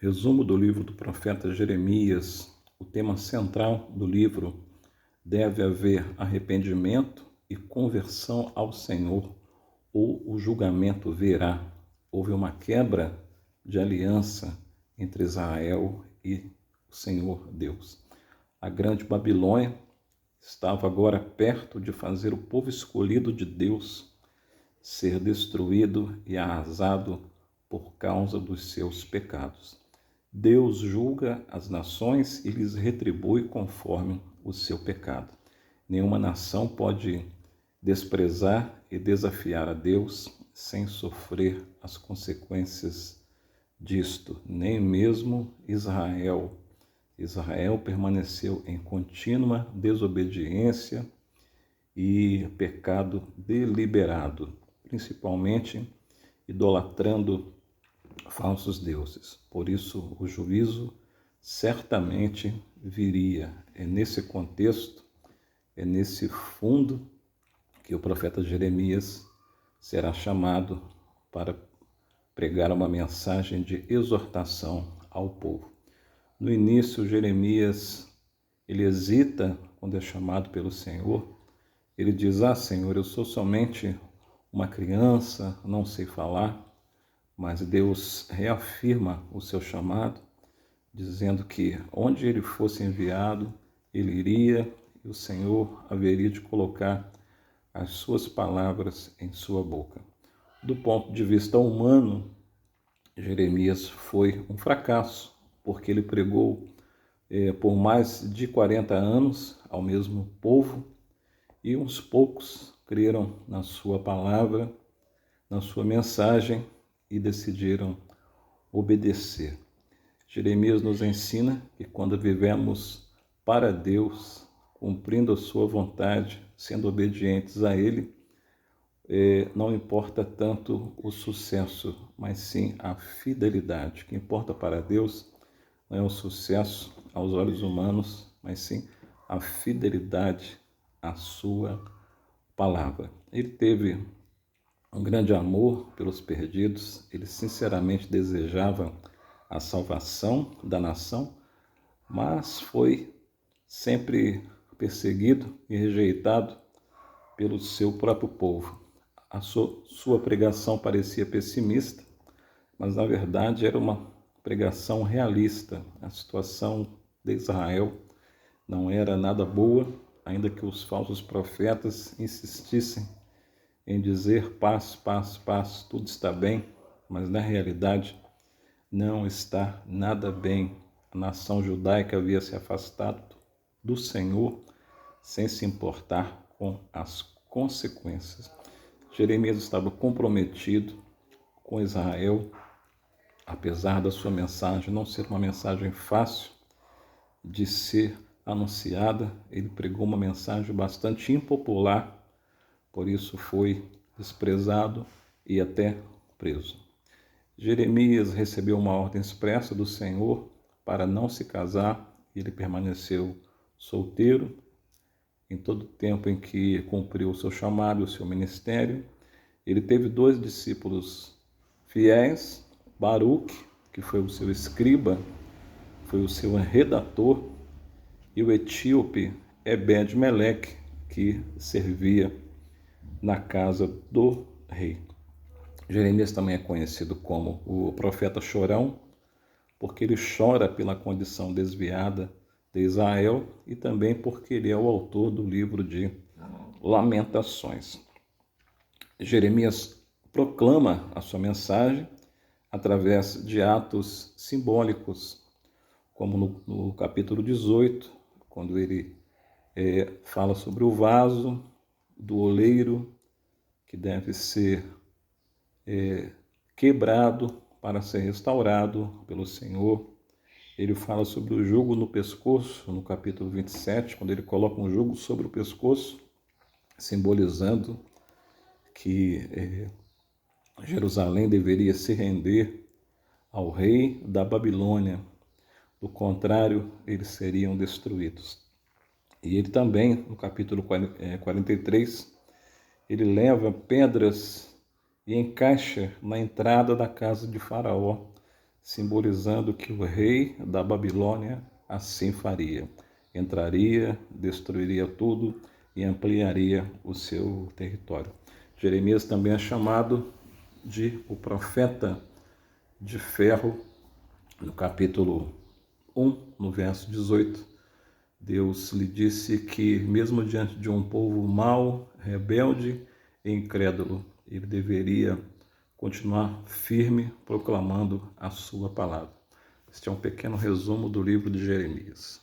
Resumo do livro do profeta Jeremias. O tema central do livro: deve haver arrependimento e conversão ao Senhor, ou o julgamento virá. Houve uma quebra de aliança entre Israel e o Senhor Deus. A grande Babilônia estava agora perto de fazer o povo escolhido de Deus ser destruído e arrasado por causa dos seus pecados. Deus julga as nações e lhes retribui conforme o seu pecado. Nenhuma nação pode desprezar e desafiar a Deus sem sofrer as consequências disto, nem mesmo Israel. Israel permaneceu em contínua desobediência e pecado deliberado, principalmente idolatrando falsos deuses. Por isso, o juízo certamente viria. É nesse contexto, é nesse fundo que o profeta Jeremias será chamado para pregar uma mensagem de exortação ao povo. No início, Jeremias, ele hesita quando é chamado pelo Senhor. Ele diz: Senhor, eu sou somente uma criança, não sei falar. Mas Deus reafirma o seu chamado, dizendo que onde ele fosse enviado, ele iria e o Senhor haveria de colocar as suas palavras em sua boca. Do ponto de vista humano, Jeremias foi um fracasso, porque ele pregou por mais de 40 anos ao mesmo povo e uns poucos creram na sua palavra, na sua mensagem, e decidiram obedecer. Jeremias nos ensina que quando vivemos para Deus, cumprindo a sua vontade, sendo obedientes a Ele, não importa tanto o sucesso, mas sim a fidelidade. O que importa para Deus não é o sucesso aos olhos humanos, mas sim a fidelidade à sua palavra. Ele teve um grande amor pelos perdidos, ele sinceramente desejava a salvação da nação, mas foi sempre perseguido e rejeitado pelo seu próprio povo. A sua pregação parecia pessimista, mas na verdade era uma pregação realista. A situação de Israel não era nada boa, ainda que os falsos profetas insistissem em dizer paz, paz, paz, tudo está bem, mas na realidade não está nada bem. A nação judaica havia se afastado do Senhor sem se importar com as consequências. Jeremias estava comprometido com Israel, apesar da sua mensagem não ser uma mensagem fácil de ser anunciada. Ele pregou uma mensagem bastante impopular, por isso foi desprezado e até preso. Jeremias recebeu uma ordem expressa do Senhor para não se casar. Ele permaneceu solteiro em todo o tempo em que cumpriu o seu chamado, o seu ministério. Ele teve 2 discípulos fiéis: Baruque, que foi o seu escriba, foi o seu redator, e o etíope Ebed-Meleque, que servia na casa do rei. Jeremias também é conhecido como o profeta chorão, porque ele chora pela condição desviada de Israel e também porque ele é o autor do livro de Lamentações. Jeremias proclama a sua mensagem através de atos simbólicos, como no capítulo 18, quando ele fala sobre o vaso do oleiro que deve ser quebrado para ser restaurado pelo Senhor. Ele fala sobre o jugo no pescoço, no capítulo 27, quando ele coloca um jugo sobre o pescoço, simbolizando que Jerusalém deveria se render ao rei da Babilônia. Do contrário, eles seriam destruídos. E ele também, no capítulo 43, ele leva pedras e encaixa na entrada da casa de Faraó, simbolizando que o rei da Babilônia assim faria. Entraria, destruiria tudo e ampliaria o seu território. Jeremias também é chamado de o profeta de ferro, no capítulo 1, no verso 18. Deus lhe disse que, mesmo diante de um povo mau, rebelde e incrédulo, ele deveria continuar firme, proclamando a sua palavra. Este é um pequeno resumo do livro de Jeremias.